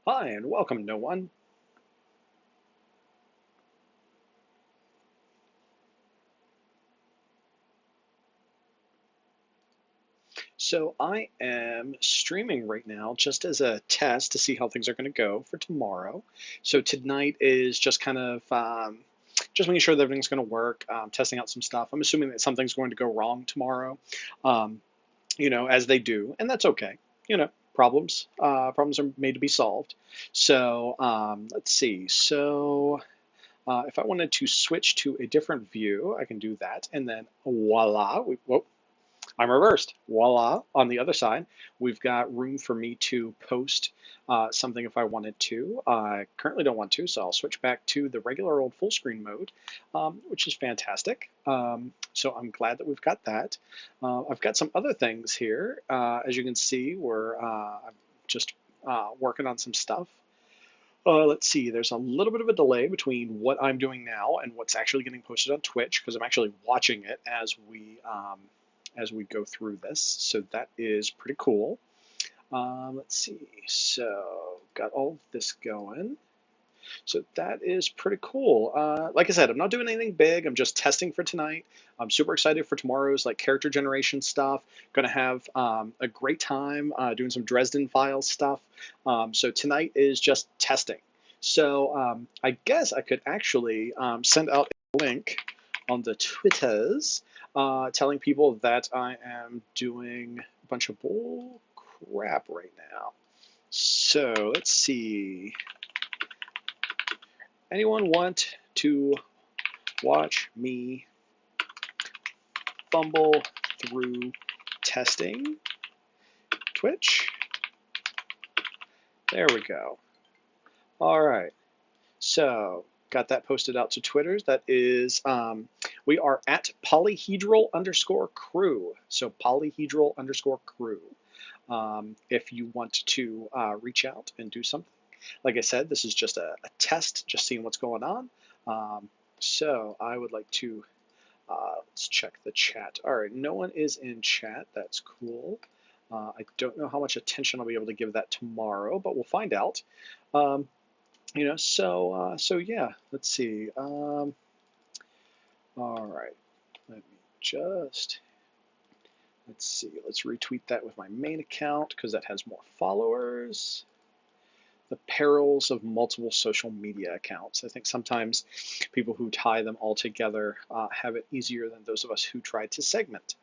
Hi, and welcome, no one. So I am streaming right now just as a test to see how things are going to go for tomorrow. So tonight is just kind of just making sure that everything's going to work, testing out some stuff. I'm assuming that something's going to go wrong tomorrow, um, as they do, and that's okay. Problems are made to be solved. So let's see. If I wanted to switch to a different view, I can do that, and then voila, whoop, I'm reversed. Voila. On the other side, we've got room for me to post something if I wanted to. I currently don't want to, so I'll switch back to the regular old full screen mode, which is fantastic. So I'm glad that we've got that. I've got some other things here. As you can see, I'm just working on some stuff. Let's see, there's a little bit of a delay between what I'm doing now and what's actually getting posted on Twitch because I'm actually watching it as we go through this. So that is pretty cool. Let's see, so got all of this going. So that is pretty cool. Like I said, I'm not doing anything big. I'm just testing for tonight. I'm super excited for tomorrow's like character generation stuff. Going to have a great time doing some Dresden Files stuff. So tonight is just testing. So I guess I could actually send out a link on the Twitters telling people that I am doing a bunch of bull crap right now. So let's see. Anyone want to watch me fumble through testing? Twitch? There we go. All right. So, got that posted out to Twitters. That is, we are at polyhedral underscore crew. So, polyhedral underscore crew. If you want to reach out and do something. Like I said, this is just a test, just seeing what's going on. So, I would like to let's check the chat. All right, no one is in chat. That's cool. I don't know how much attention I'll be able to give that tomorrow, but we'll find out. Um, so yeah. Let's see. All right. Let me just let's see. Let's retweet that with my main account because that has more followers. The perils of multiple social media accounts. I think sometimes people who tie them all together have it easier than those of us who try to segment.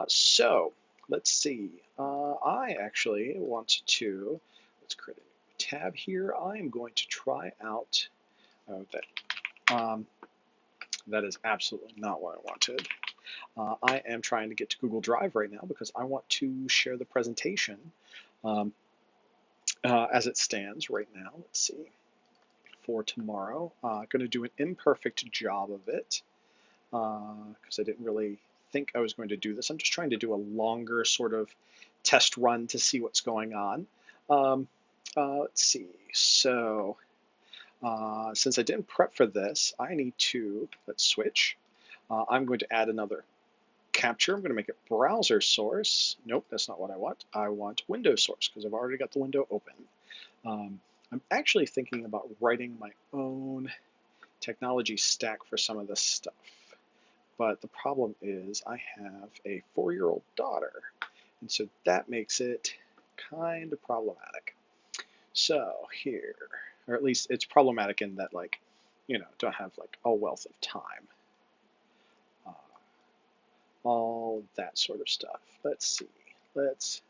So let's see. I actually want to, let's create a new tab here. I am going to try out, oh, that is absolutely not what I wanted. I am trying to get to Google Drive right now because I want to share the presentation. Um, as it stands right now. Let's see. For tomorrow, going to do an imperfect job of it because I didn't really think I was going to do this. I'm just trying to do a longer sort of test run to see what's going on. Let's see. So since I didn't prep for this, I need to, let's switch. I'm going to add another capture. I'm going to make it browser source. Nope, that's not what I want. I want Windows source because I've already got the window open. Um, I'm actually thinking about writing my own technology stack for some of this stuff. But the problem is I have a 4-year-old daughter, and so that makes it kind of problematic. So here, or at least it's problematic in that like, don't have like a wealth of time. Uh, all that sort of stuff. Let's see. Let's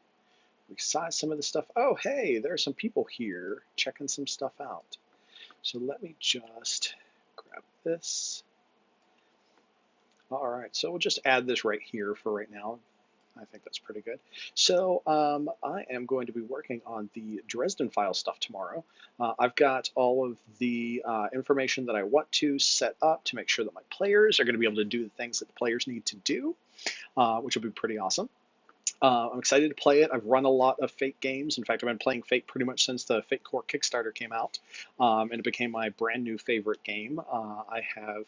resize some of the stuff. Oh, hey, there are some people here checking some stuff out. So let me just grab this. All right, so we'll just add this right here for right now. I think that's pretty good. So I am going to be working on the Dresden file stuff tomorrow. I've got all of the information that I want to set up to make sure that my players are going to be able to do the things that the players need to do, which will be pretty awesome. I'm excited to play it. I've run a lot of Fate games. In fact, I've been playing Fate pretty much since the Fate Core Kickstarter came out, and it became my brand new favorite game. I have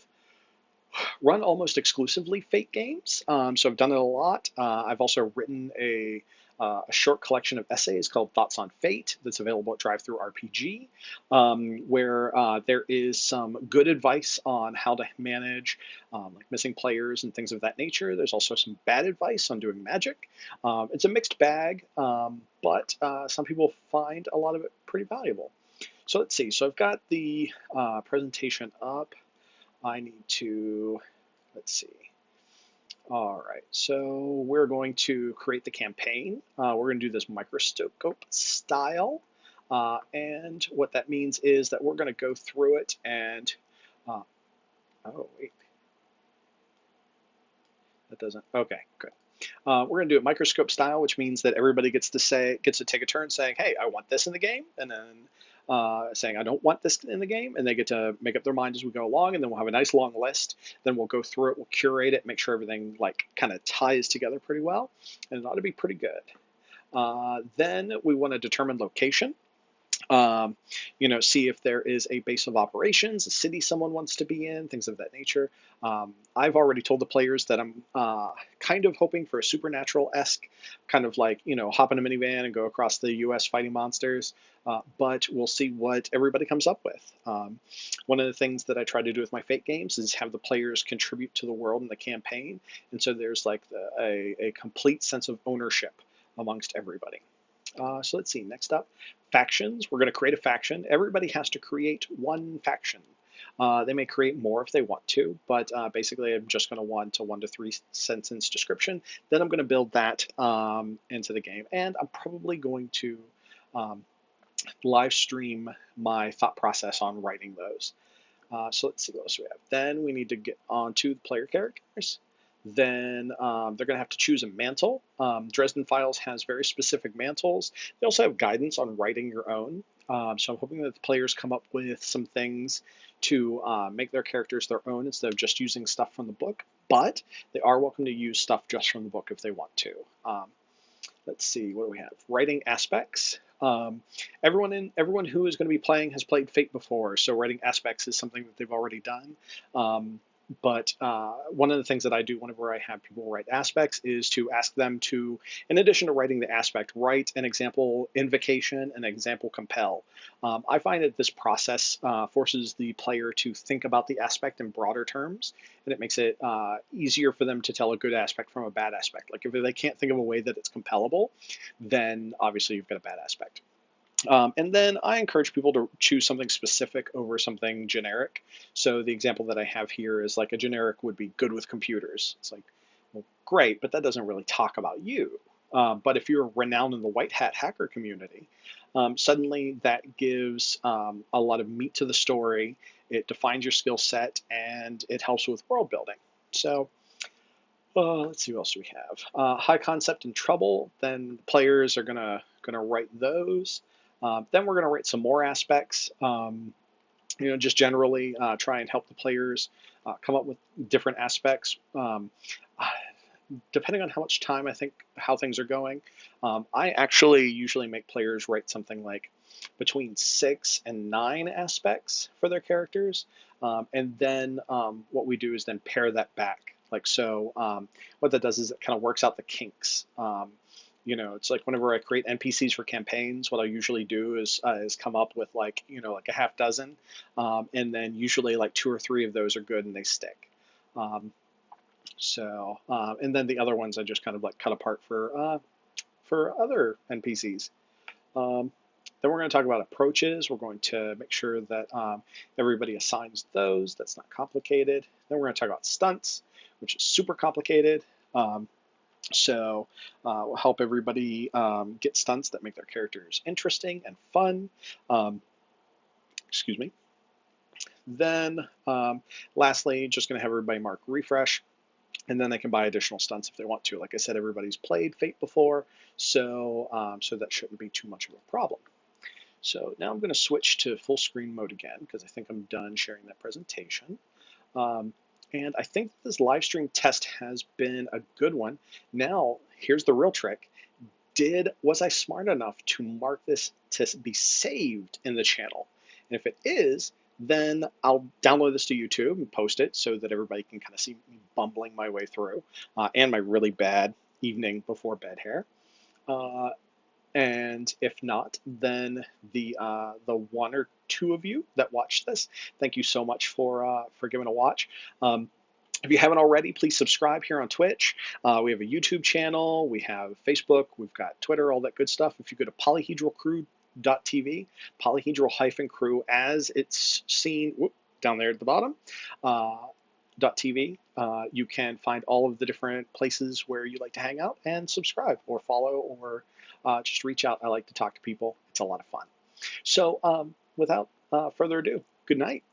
run almost exclusively Fate games, so I've done it a lot. I've also written a a short collection of essays called Thoughts on Fate that's available at DriveThruRPG, where there is some good advice on how to manage like missing players and things of that nature. There's also some bad advice on doing magic. It's a mixed bag, but some people find a lot of it pretty valuable. So let's see. So I've got the presentation up. I need to, let's see. All right, so we're going to create the campaign. We're going to do this microscope style. And what that means is that we're going to go through it and, oh, wait, that doesn't, okay, good. We're going to do it microscope style, which means that everybody gets to take a turn saying, hey, I want this in the game, and then saying, I don't want this in the game, and they get to make up their mind as we go along, and then we'll have a nice long list. Then we'll go through it, we'll curate it, make sure everything like kind of ties together pretty well, and it ought to be pretty good. Then we want to determine location. See if there is a base of operations, a city someone wants to be in, things of that nature. I've already told the players that I'm kind of hoping for a Supernatural-esque, kind of like, hop in a minivan and go across the U.S. fighting monsters, but we'll see what everybody comes up with. One of the things that I try to do with my Fate games is have the players contribute to the world and the campaign, and so there's like a complete sense of ownership amongst everybody. So let's see, next up, factions. We're going to create a faction. Everybody has to create one faction. They may create more if they want to, but basically I'm just going to want a 1 to 3 sentence description. Then I'm going to build that into the game, and I'm probably going to live stream my thought process on writing those. So let's see what else we have. Then we need to get on to the player characters. Then they're going to have to choose a mantle. Dresden Files has very specific mantles. They also have guidance on writing your own. So I'm hoping that the players come up with some things to make their characters their own instead of just using stuff from the book. But they are welcome to use stuff just from the book if they want to. Let's see, what do we have? Writing aspects. Everyone who is going to be playing has played Fate before, so writing aspects is something that they've already done. But one of the things that I do whenever I have people write aspects is to ask them to, in addition to writing the aspect, write an example invocation, an example compel. I find that this process forces the player to think about the aspect in broader terms, and it makes it easier for them to tell a good aspect from a bad aspect. Like if they can't think of a way that it's compellable, then obviously you've got a bad aspect. And then I encourage people to choose something specific over something generic. So the example that I have here is like a generic would be good with computers. It's like, well, great, but that doesn't really talk about you. But if you're renowned in the white hat hacker community, suddenly that gives a lot of meat to the story. It defines your skill set and it helps with world building. So let's see what else do we have. High concept and trouble. Then players are gonna write those. Then we're going to write some more aspects, just generally try and help the players come up with different aspects. Depending on how much time I think how things are going, I actually usually make players write something like between 6 and 9 aspects for their characters. And then what we do is then pair that back. Like so, what that does is it kind of works out the kinks. It's like whenever I create NPCs for campaigns, what I usually do is come up with like a half dozen, and then usually like 2 or 3 of those are good and they stick. And then the other ones I just kind of like cut apart for other NPCs. Then we're going to talk about approaches. We're going to make sure that everybody assigns those. That's not complicated. Then we're going to talk about stunts, which is super complicated. So we'll help everybody get stunts that make their characters interesting and fun. Excuse me. Then lastly, just going to have everybody mark refresh, and then they can buy additional stunts if they want to. Like I said, everybody's played Fate before, so that shouldn't be too much of a problem. So now I'm going to switch to full screen mode again because I think I'm done sharing that presentation. And I think this live stream test has been a good one. Now, here's the real trick. Was I smart enough to mark this to be saved in the channel? And if it is, then I'll download this to YouTube and post it so that everybody can kind of see me bumbling my way through and my really bad evening before bed hair. And if not, then the one or two of you that watch this, thank you so much for giving a watch. Um, if you haven't already, please subscribe here on Twitch. We have a YouTube channel, we have Facebook, we've got Twitter, all that good stuff. If you go to polyhedralcrew.tv, polyhedral-crew as it's seen down there at the bottom, .tv, you can find all of the different places where you like to hang out and subscribe or follow or just reach out. I like to talk to people. It's a lot of fun. So without further ado, good night.